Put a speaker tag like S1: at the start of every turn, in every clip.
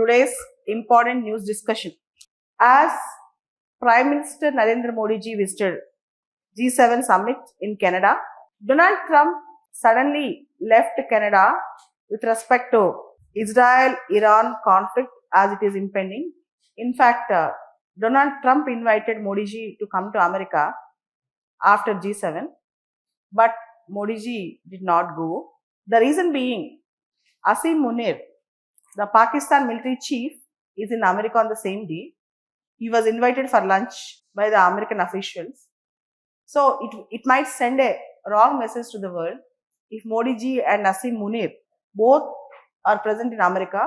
S1: today's important news discussion. As Prime Minister Narendra Modi ji visited G7 summit in Canada, Donald Trump suddenly left Canada with respect to Israel-Iran conflict as it is impending. In fact, Donald Trump invited Modi ji to come to America after G7, but Modi ji did not go. The reason being, Asim Munir, the Pakistan military chief, is in America on the same day. He was invited for lunch by the American officials. So it might send a wrong message to the world if Modi ji and Asim Munir both are present in America.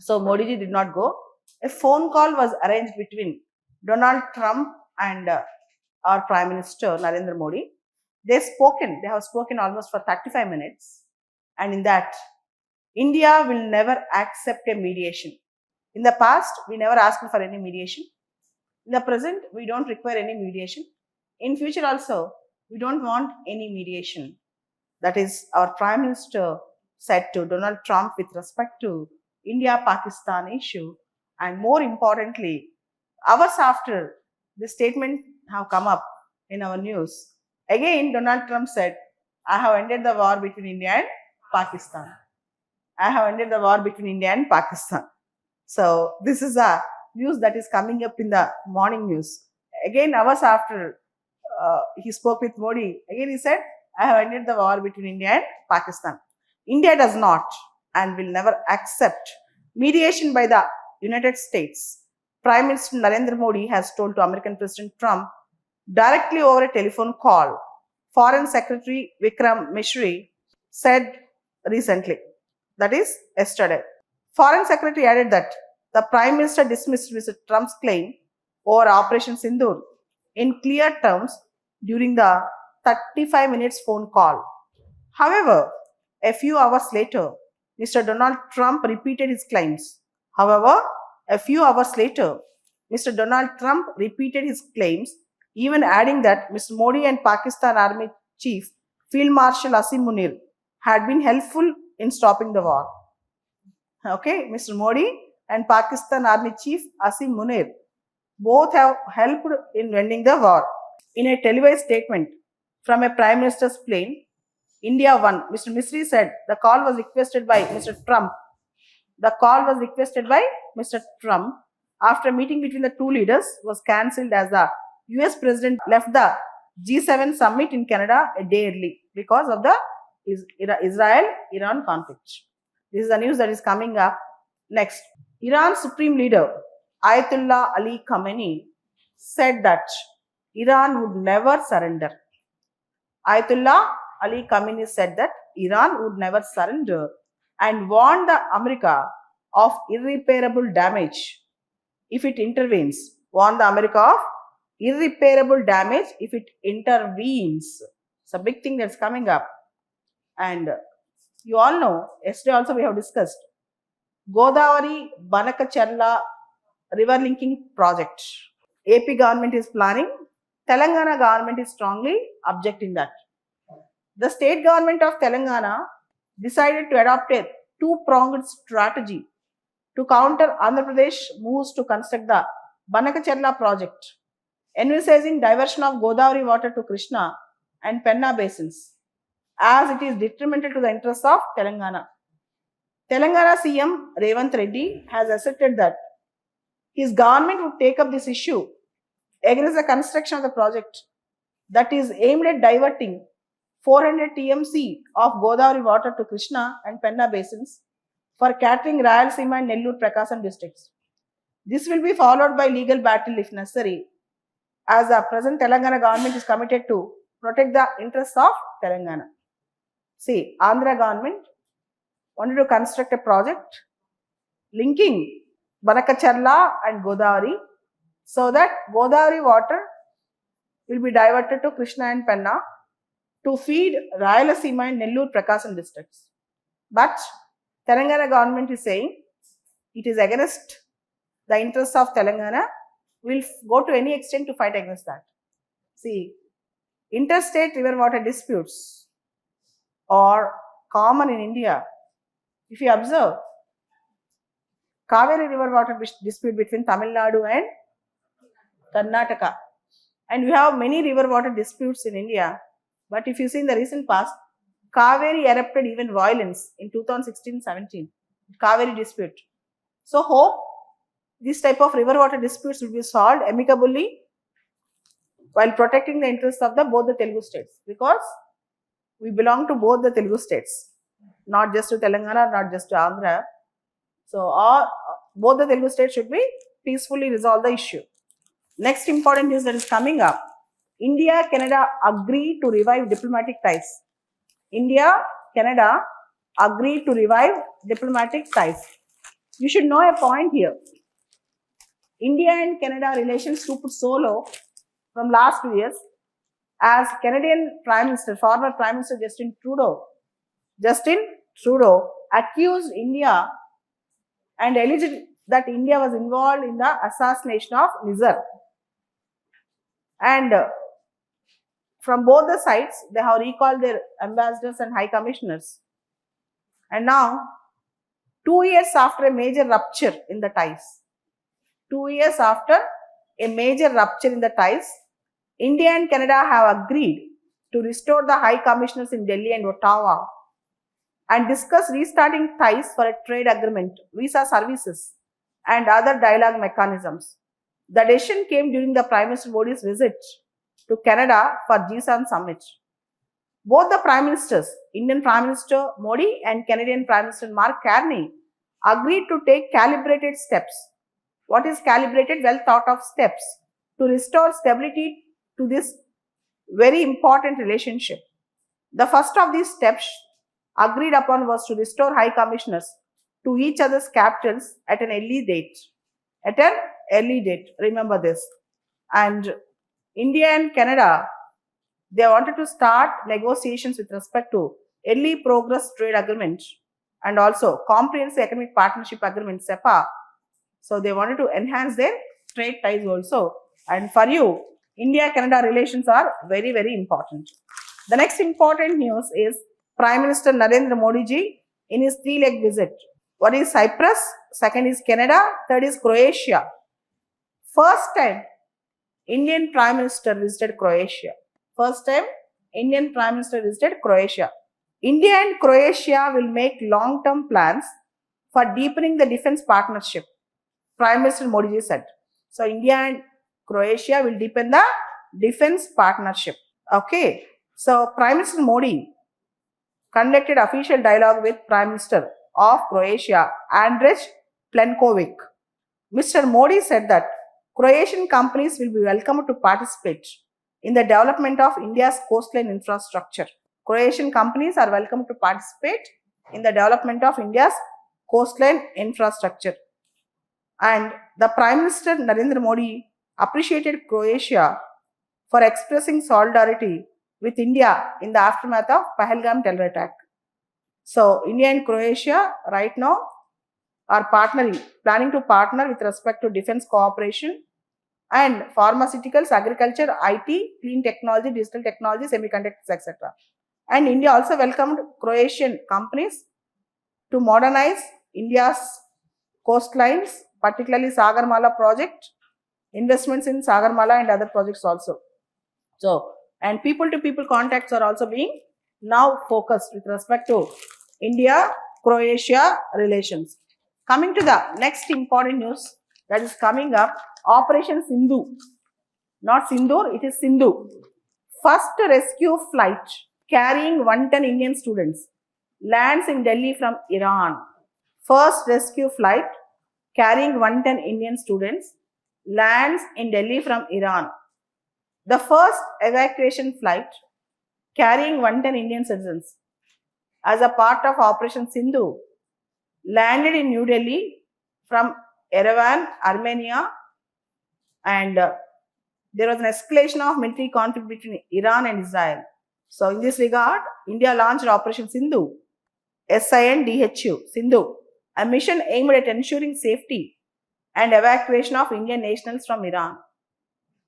S1: So Modi ji did not go. A phone call was arranged between Donald Trump and our Prime Minister Narendra Modi. They have spoken almost for 35 minutes, and in that, India will never accept a mediation. In the past, we never asked for any mediation. In the present, we don't require any mediation. In future also, we don't want any mediation. That is, our Prime Minister said to Donald Trump with respect to India-Pakistan issue, and more importantly, hours after the statement have come up in our news, again Donald Trump said, I have ended the war between India and Pakistan. I have ended the war between India and Pakistan. So this is a news that is coming up in the morning news. Again, hours after he spoke with Modi, again he said, I have ended the war between India and Pakistan. India does not and will never accept mediation by the United States. Prime Minister Narendra Modi has told to American President Trump directly over a telephone call. Foreign Secretary Vikram Misri said recently, that is yesterday. Foreign Secretary added that the Prime Minister dismissed Mr. Trump's claim over Operation Sindoor in clear terms during the 35 minutes phone call. However, a few hours later, Mr. Donald Trump repeated his claims. Even adding that Mr. Modi and Pakistan Army Chief Field Marshal Asim Munir had been helpful in stopping the war. Okay, Mr. Modi and Pakistan Army Chief Asim Munir both have helped in ending the war. In a televised statement from a Prime Minister's plane, India won. Mr. Misri said the call was requested by Mr. Trump. The call was requested by Mr. Trump after a meeting between the two leaders was cancelled as the US President left the G7 summit in Canada a day early because of the Israel-Iran conflict. This is the news that is coming up. Next, Iran's Supreme Leader Ayatollah Ali Khamenei said that Iran would never surrender. Ayatollah Ali Khamenei said that Iran would never surrender and warned America of irreparable damage if it intervenes. Warned America of irreparable damage if it intervenes. It's a big thing that's coming up. And you all know, yesterday also we have discussed Godavari Banakacharla river linking project. AP government is planning. Telangana government is strongly objecting that. The state government of Telangana decided to adopt a two-pronged strategy to counter Andhra Pradesh moves to construct the Banakacharla project, envisaging diversion of Godavari water to Krishna and Penna basins, as it is detrimental to the interests of Telangana. Telangana CM Revanth Reddy has asserted that his government would take up this issue against the construction of the project that is aimed at diverting 400 TMC of Godavari water to Krishna and Penna basins for catering Rayalaseema and Nellore Prakasam districts. This will be followed by legal battle if necessary, as the present Telangana government is committed to protect the interests of Telangana. See, Andhra government wanted to construct a project linking Banakacharla and Godavari so that Godavari water will be diverted to Krishna and Penna to feed Rayalaseema and Nellore Prakasam districts. But Telangana government is saying it is against the interests of Telangana, will go to any extent to fight against that. See, interstate river water disputes are common in India. If you observe, Kaveri river water dispute between Tamil Nadu and Karnataka. And we have many river water disputes in India. But if you see in the recent past, Kaveri erupted even violence in 2016-17. Kaveri dispute. So hope this type of river water disputes will be solved amicably while protecting the interests of both the Telugu states, because we belong to both the Telugu states, not just to Telangana, not just to Andhra. So both the Telugu states should be peacefully resolve the issue. Next important news that is coming up: India, Canada agree to revive diplomatic ties. India, Canada agree to revive diplomatic ties. You should know a point here. India and Canada relations stooped so low from last 2 years, as Canadian Prime Minister, former Prime Minister Justin Trudeau accused India and alleged that India was involved in the assassination of Nizar. And from both the sides, they have recalled their ambassadors and high commissioners. And now, 2 years after a major rupture in the ties, 2 years after a major rupture in the ties, India and Canada have agreed to restore the high commissioners in Delhi and Ottawa and discuss restarting ties for a trade agreement, visa services, and other dialogue mechanisms. The decision came during the Prime Minister Modi's visit to Canada for G7 summit. Both the Prime Ministers, Indian Prime Minister Modi and Canadian Prime Minister Mark Carney, agreed to take calibrated steps. What is calibrated? Well thought of steps to restore stability to this very important relationship. The first of these steps agreed upon was to restore high commissioners to each other's capitals at an early date. At an early date, remember this. And India and Canada, they wanted to start negotiations with respect to early progress trade agreement and also comprehensive economic partnership agreement, CEPA. So they wanted to enhance their trade ties also. And for you, India-Canada relations are very, very important. The next important news is Prime Minister Narendra Modi ji in his 3-leg visit. One is Cyprus, second is Canada, third is Croatia. First time Indian Prime Minister visited Croatia. First time Indian Prime Minister visited Croatia. India and Croatia will make long-term plans for deepening the defense partnership, Prime Minister Modi ji said. So India and Croatia will deepen the defense partnership. Okay. So Prime Minister Modi conducted official dialogue with Prime Minister of Croatia, Andrej Plenković. Mr. Modi said that Croatian companies will be welcome to participate in the development of India's coastline infrastructure. Croatian companies are welcome to participate in the development of India's coastline infrastructure. And the Prime Minister Narendra Modi appreciated Croatia for expressing solidarity with India in the aftermath of Pahalgam terror attack. So India and Croatia right now are planning to partner with respect to defense cooperation and pharmaceuticals, agriculture, IT, clean technology, digital technology, semiconductors, etc. And India also welcomed Croatian companies to modernize India's coastlines, particularly Sagarmala project, investments in Sagarmala and other projects also. So, and people-to-people contacts are also being now focused with respect to India-Croatia relations. Coming to the next important news that is coming up, Operation Sindhu. Not Sindoor, it is Sindhu. First rescue flight carrying 110 Indian students lands in Delhi from Iran. First rescue flight carrying 110 Indian students lands in Delhi from Iran. The first evacuation flight carrying 110 Indian citizens as a part of Operation Sindhu landed in New Delhi from Yerevan, Armenia, and there was an escalation of military conflict between Iran and Israel. So in this regard, India launched Operation Sindhu, SINDHU, Sindhu, a mission aimed at ensuring safety and evacuation of Indian nationals from Iran.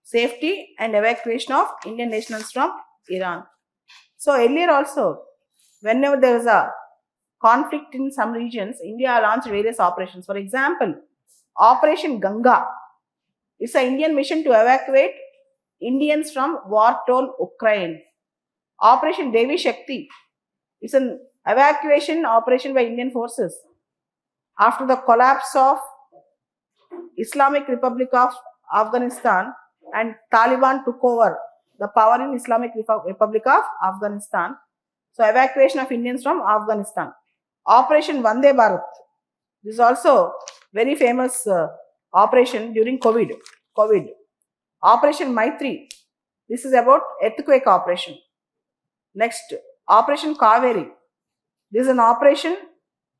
S1: Safety and evacuation of Indian nationals from Iran. So earlier also, whenever there was a conflict in some regions, India launched various operations. For example, Operation Ganga is an Indian mission to evacuate Indians from war-torn Ukraine. Operation Devi Shakti is an evacuation operation by Indian forces after the collapse of Islamic Republic of Afghanistan and Taliban took over the power in Islamic Republic of Afghanistan. So evacuation of Indians from Afghanistan. Operation Vande Bharat. This is also very famous operation during COVID. Operation Maitri. This is about earthquake operation. Next, Operation Kaveri. This is an operation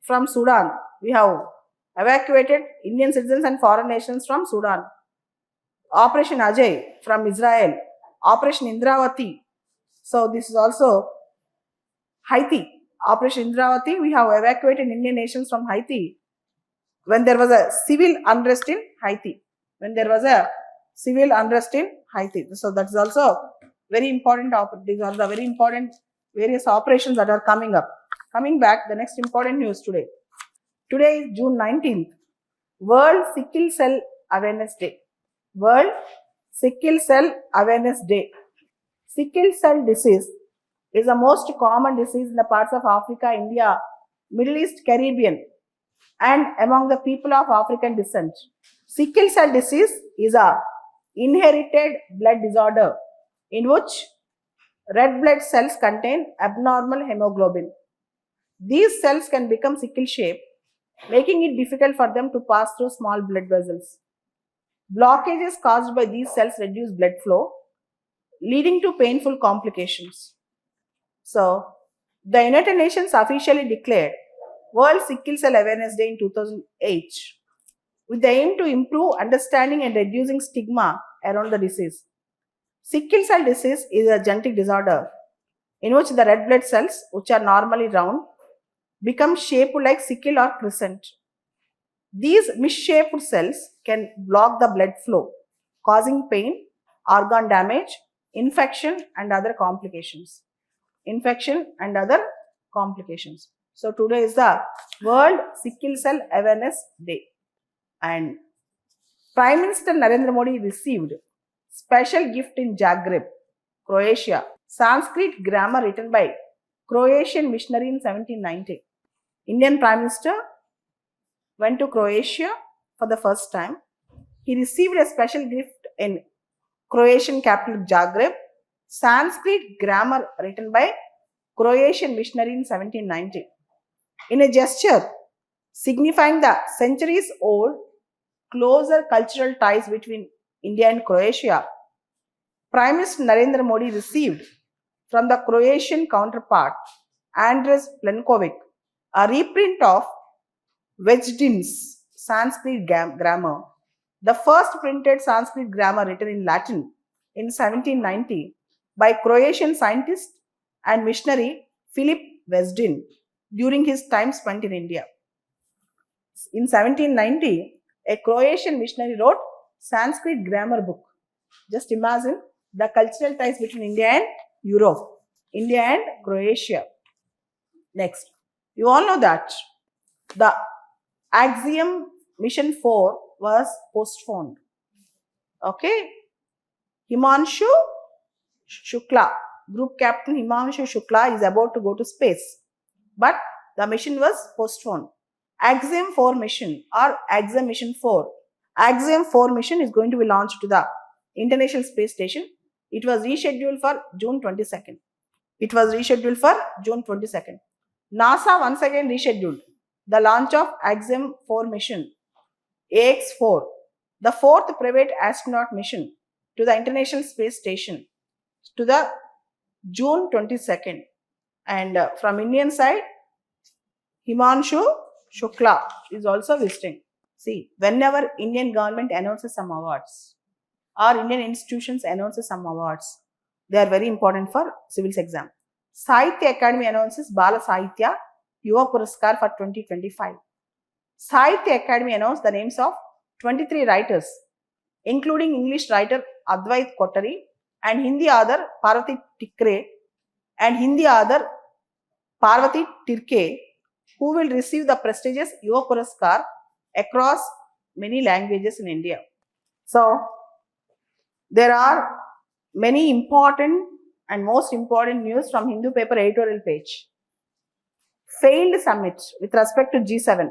S1: from Sudan. We have evacuated Indian citizens and foreign nations from Sudan. Operation Ajay from Israel. Operation Indravati. So this is also Haiti. Operation Indravati, we have evacuated Indian nations from Haiti when there was a civil unrest in Haiti. So that is also very important. These are the very important various operations that are coming up. Coming back, the next important news today. Today is June 19th, World Sickle Cell Awareness Day. World Sickle Cell Awareness Day. Sickle cell disease is the most common disease in the parts of Africa, India, Middle East, Caribbean, and among the people of African descent. Sickle cell disease is a inherited blood disorder in which red blood cells contain abnormal hemoglobin. These cells can become sickle shaped, making it difficult for them to pass through small blood vessels. Blockages caused by these cells reduce blood flow, leading to painful complications. So, the United Nations officially declared World Sickle Cell Awareness Day in 2008 with the aim to improve understanding and reducing stigma around the disease. Sickle cell disease is a genetic disorder in which the red blood cells, which are normally round, become shaped like sickle or crescent. These misshaped cells can block the blood flow, causing pain, organ damage, infection and other complications. So today is the World Sickle Cell Awareness Day. And Prime Minister Narendra Modi received special gift in Zagreb, Croatia. Sanskrit grammar written by Croatian missionary in 1790. Indian Prime Minister went to Croatia for the first time. He received a special gift in Croatian capital Zagreb, Sanskrit grammar written by Croatian missionary in 1790. In a gesture signifying the centuries-old closer cultural ties between India and Croatia, Prime Minister Narendra Modi received from the Croatian counterpart Andres Plenković a reprint of Vechdin's Sanskrit grammar, the first printed Sanskrit grammar written in Latin in 1790 by Croatian scientist and missionary Philip Vechdin during his time spent in India. In 1790, a Croatian missionary wrote Sanskrit grammar book. Just imagine the cultural ties between India and Europe, India and Croatia. Next, you all know that the Axiom Mission 4 was postponed. Okay, Himanshu Shukla, Group Captain Himanshu Shukla is about to go to space, but the mission was postponed. Axiom 4 mission or Axiom Mission 4. Axiom 4 mission is going to be launched to the International Space Station. It was rescheduled for June 22nd. NASA once again rescheduled the launch of Axiom 4 mission, AX4, the fourth private astronaut mission to the International Space Station, to the June 22nd. And from Indian side, Himanshu Shukla is also visiting. See, whenever Indian government announces some awards or Indian institutions announces some awards, they are very important for civils exam. Sahitya Academy announces Bala Sahitya Yuva Puraskar for 2025. Sahitya Academy announced the names of 23 writers, including English writer Advait Kottari and Hindi author Parvati Tikre, who will receive the prestigious Yuva Puraskar across many languages in India. So, there are many important and most important news from Hindu paper editorial page. Failed summit with respect to G7.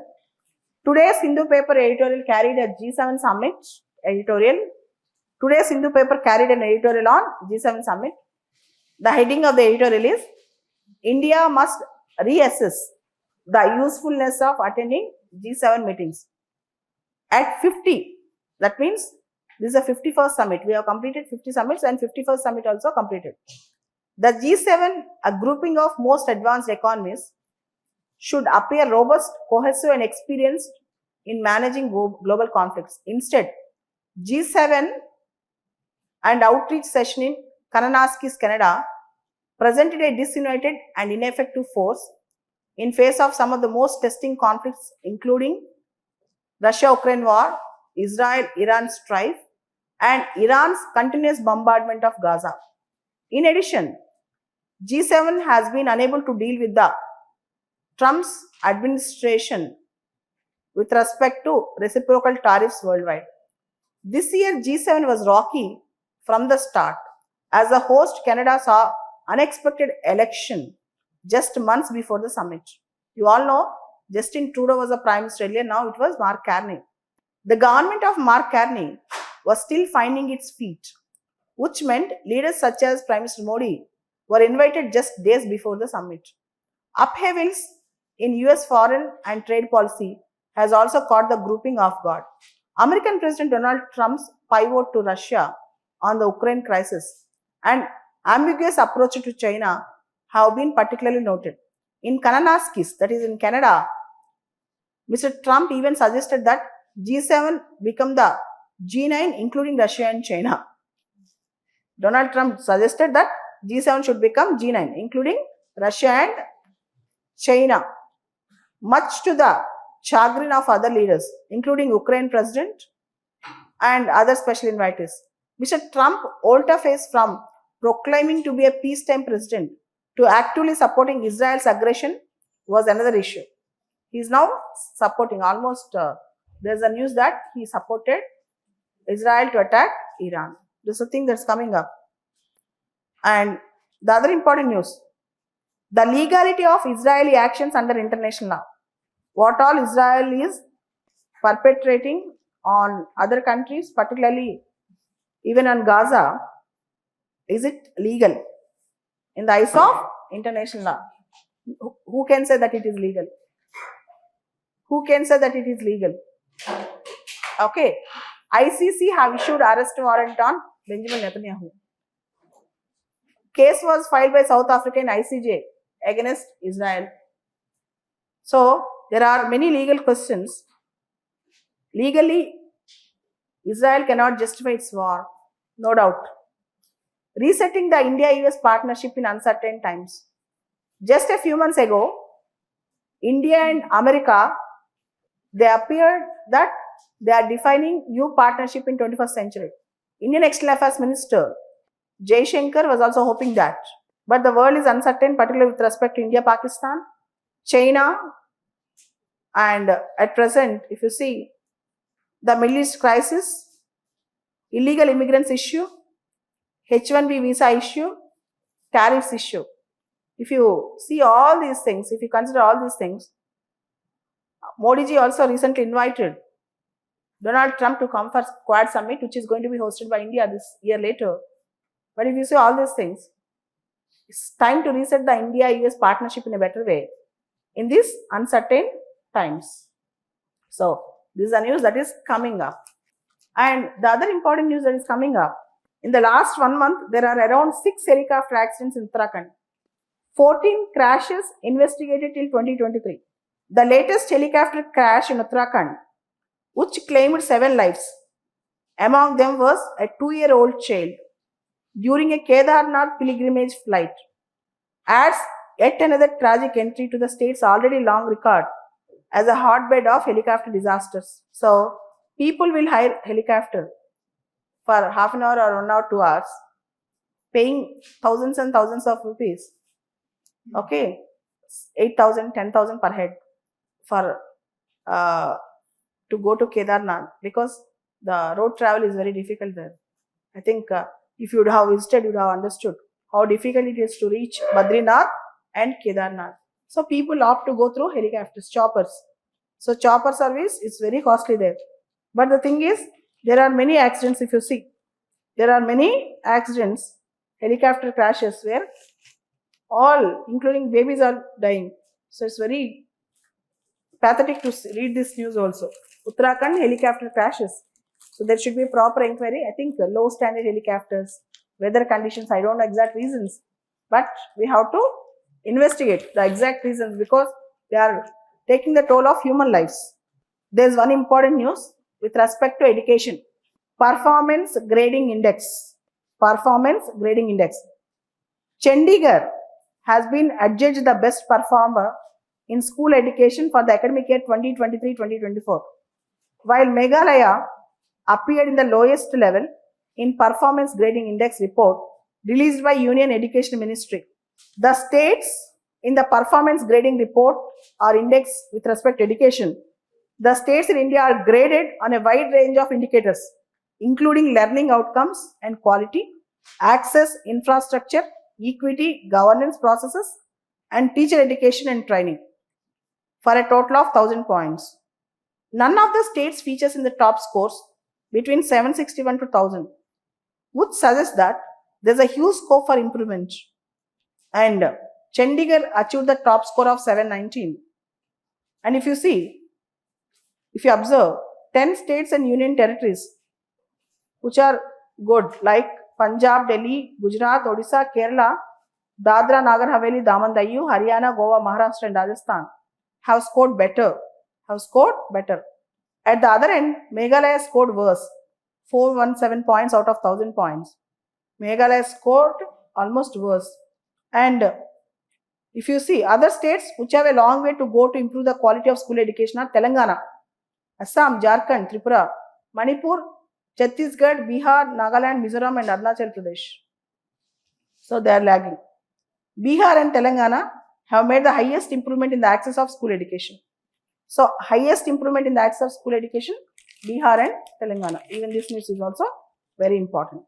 S1: Today's Hindu paper editorial carried a G7 summit editorial. Today's Hindu paper carried an editorial on G7 summit. The heading of the editorial is India must reassess the usefulness of attending G7 meetings. At 50, that means this is a 51st summit. We have completed 50 summits and 51st summit also completed. The G7, a grouping of most advanced economies, should appear robust, cohesive and experienced in managing global conflicts. Instead, G7 and outreach session in Kananaskis, Canada presented a disunited and ineffective force in face of some of the most testing conflicts, including Russia-Ukraine war, Israel-Iran strife, and Iran's continuous bombardment of Gaza. In addition, G7 has been unable to deal with the Trump's administration with respect to reciprocal tariffs worldwide. This year, G7 was rocky from the start. As a host, Canada saw unexpected election just months before the summit. You all know Justin Trudeau was the Prime Minister earlier, now it was Mark Carney. The government of Mark Carney was still finding its feet, which meant leaders such as Prime Minister Modi were invited just days before the summit. Upheavals in US foreign and trade policy has also caught the grouping off guard. American President Donald Trump's pivot to Russia on the Ukraine crisis and ambiguous approach to China have been particularly noted. In Kananaskis, that is in Canada, Mr. Trump even suggested that G7 become the G9 including Russia and China. Donald Trump suggested that G7 should become G9 including Russia and China, much to the chagrin of other leaders, including Ukraine President and other special invitees. Mr. Trump volte-face from proclaiming to be a peacetime president to actively supporting Israel's aggression was another issue. He is now supporting almost, there's a news that he supported Israel to attack Iran. This is a thing that's coming up. And the other important news, the legality of Israeli actions under international law. What all Israel is perpetrating on other countries, particularly even on Gaza, is it legal in the eyes of international law? Who can say that it is legal? Who can say that it is legal? Okay. ICC have issued arrest warrant on Benjamin Netanyahu. Case was filed by South African ICJ against Israel. So, there are many legal questions. Legally, Israel cannot justify its war, no doubt. Resetting the India-US partnership in uncertain times. Just a few months ago, India and America, they appeared that they are defining new partnership in 21st century. Indian External Affairs Minister Jaishankar was also hoping that. But the world is uncertain, particularly with respect to India, Pakistan, China, and at present, if you see, the Middle East crisis, illegal immigrants issue, H1B visa issue, tariffs issue. If you see all these things, if you consider all these things, Modi ji also recently invited Donald Trump to come for Quad Summit, which is going to be hosted by India this year later. But if you see all these things, it's time to reset the India-US partnership in a better way in these uncertain times. So, this is a news that is coming up. And the other important news that is coming up, in the last 1 month, there are around 6 helicopter accidents in Uttarakhand. 14 crashes investigated till 2023. The latest helicopter crash in Uttarakhand, which claimed 7 lives. Among them was a 2-year-old child during a Kedarnath pilgrimage flight, adds yet another tragic entry to the state's already long record as a hotbed of helicopter disasters. So, people will hire helicopter for half an hour or 1 hour, 2 hours, paying thousands and thousands of rupees. Okay, 8,000, 10,000 per head. for to go to Kedarnath because the road travel is very difficult there. I think if you would have visited, you would have understood how difficult it is to reach Badrinath and Kedarnath. So people opt to go through helicopters, choppers. So chopper service is very costly there. But the thing is, there are many accidents if you see. There are many accidents, helicopter crashes where all, including babies, are dying. So it's very pathetic to read this news also. Uttarakhand helicopter crashes. So there should be proper inquiry. I think low standard helicopters, weather conditions, I don't know exact reasons. But we have to investigate the exact reasons because they are taking the toll of human lives. There is one important news with respect to education. Performance Grading Index. Performance Grading Index. Chandigarh has been adjudged the best performer in school education for the academic year 2023-2024, while Meghalaya appeared in the lowest level in Performance Grading Index report released by Union Education Ministry. The states in the Performance Grading report or index with respect to education, the states in India are graded on a wide range of indicators, including learning outcomes and quality, access, infrastructure, equity, governance processes, and teacher education and training, for a total of 1000 points. None of the states features in the top scores between 761 to 1000, which suggests that there is a huge scope for improvement. And Chandigarh achieved the top score of 719. And if you observe 10 states and union territories which are good, like Punjab, Delhi, Gujarat, Odisha, Kerala, Dadra, Nagar Haveli, Daman Diu, Haryana, Goa, Maharashtra and Rajasthan have scored better. At the other end, Meghalaya scored worse, 417 points out of 1000 points. Meghalaya scored almost worse. And if you see other states which have a long way to go to improve the quality of school education are Telangana, Assam, Jharkhand, Tripura, Manipur, Chhattisgarh, Bihar, Nagaland, Mizoram and Arunachal Pradesh. So they are lagging. Bihar and Telangana have made the highest improvement in the access of school education. So highest improvement in the access of school education, Bihar and Telangana. Even this news is also very important.